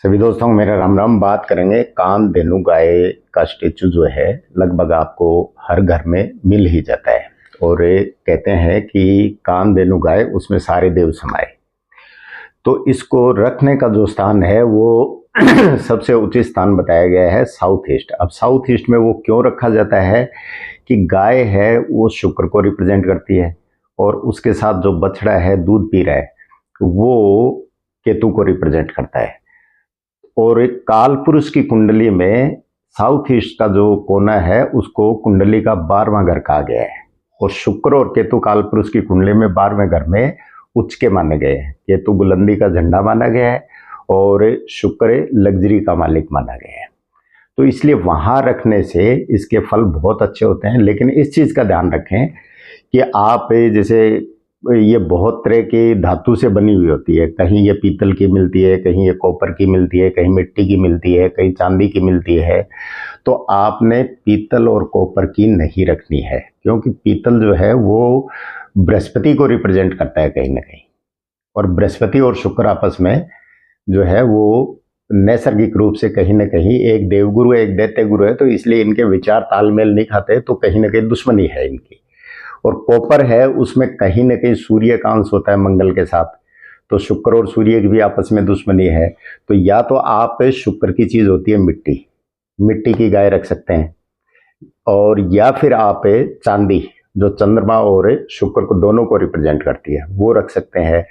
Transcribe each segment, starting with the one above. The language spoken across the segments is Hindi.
सभी दोस्तों को मेरा राम राम। बात करेंगे कामधेनु गाय का स्टेचू जो है लगभग आपको हर घर में मिल ही जाता है और कहते हैं कि कामधेनु गाय उसमें सारे देव समाये। तो इसको रखने का जो स्थान है वो सबसे उचित स्थान बताया गया है साउथ ईस्ट। अब साउथ ईस्ट में वो क्यों रखा जाता है कि गाय है वो शुक्र को रिप्रेजेंट करती है और उसके साथ जो बछड़ा है दूध पी रहा है वो केतु को रिप्रेजेंट करता है। और एक काल पुरुष की कुंडली में साउथ ईस्ट का जो कोना है उसको कुंडली का 12वां घर कहा गया है और शुक्र और केतु काल पुरुष की कुंडली में 12वें घर में उच्च के माने गए हैं। केतु बुलंदी का झंडा माना गया है और शुक्र लग्जरी का मालिक माना गया है। तो इसलिए वहां रखने से इसके फल बहुत अच्छे होते हैं। लेकिन इस चीज का ध्यान रखें कि आप जैसे ये बहुत तरह की धातु से बनी हुई होती है, कहीं ये पीतल की मिलती है, कहीं ये कॉपर की मिलती है, कहीं मिट्टी की मिलती है, कहीं चांदी की मिलती है। तो आपने पीतल और कॉपर की नहीं रखनी है क्योंकि पीतल जो है वो बृहस्पति को रिप्रेजेंट करता है कहीं ना कहीं, और बृहस्पति और शुक्र आपस में जो है वो नैसर्गिक रूप से कहीं ना कहीं एक देवगुरु एक दैत्य गुरु है, तो इसलिए इनके विचार तालमेल नहीं खाते, तो कहीं ना कहीं दुश्मनी है इनकी। और कॉपर है उसमें कहीं ना कहीं सूर्य का अंश होता है मंगल के साथ, तो शुक्र और सूर्य की भी आपस में दुश्मनी है। तो या तो आप शुक्र की चीज होती है मिट्टी, मिट्टी की गाय रख सकते हैं, और या फिर आप चांदी जो चंद्रमा और शुक्र को दोनों को रिप्रेजेंट करती है वो रख सकते हैं।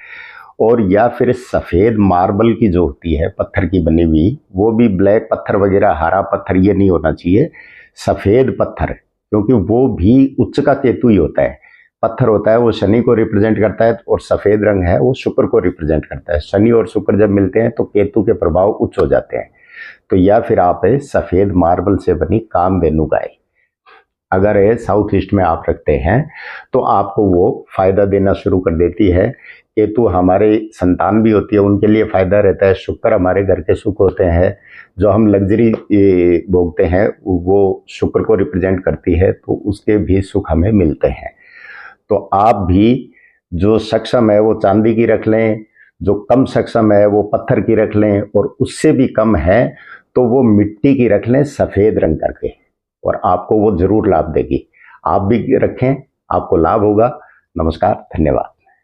और या फिर सफ़ेद मार्बल की जो होती है पत्थर की बनी हुई, वो भी ब्लैक पत्थर वगैरह हरा पत्थर ये नहीं होना चाहिए, सफ़ेद पत्थर, क्योंकि वो भी उच्च का केतु ही होता है। पत्थर होता है वो शनि को रिप्रेजेंट करता है और सफ़ेद रंग है वो शुक्र को रिप्रेजेंट करता है। शनि और शुक्र जब मिलते हैं तो केतु के प्रभाव उच्च हो जाते हैं। तो या फिर आप सफ़ेद मार्बल से बनी कामधेनु गाय अगर साउथ ईस्ट में आप रखते हैं तो आपको वो फायदा देना शुरू कर देती है। केतु हमारे संतान भी होती है, उनके लिए फायदा रहता है। शुक्र हमारे घर के सुख होते हैं, जो हम लग्जरी भोगते हैं वो शुक्र को रिप्रेजेंट करती है, तो उसके भी सुख हमें मिलते हैं। तो आप भी जो सक्षम है वो चांदी की रख लें, जो कम सक्षम है वो पत्थर की रख लें, और उससे भी कम है तो वो मिट्टी की रख लें सफ़ेद रंग करके, और आपको वो जरूर लाभ देगी। आप भी रखें, आपको लाभ होगा। नमस्कार, धन्यवाद।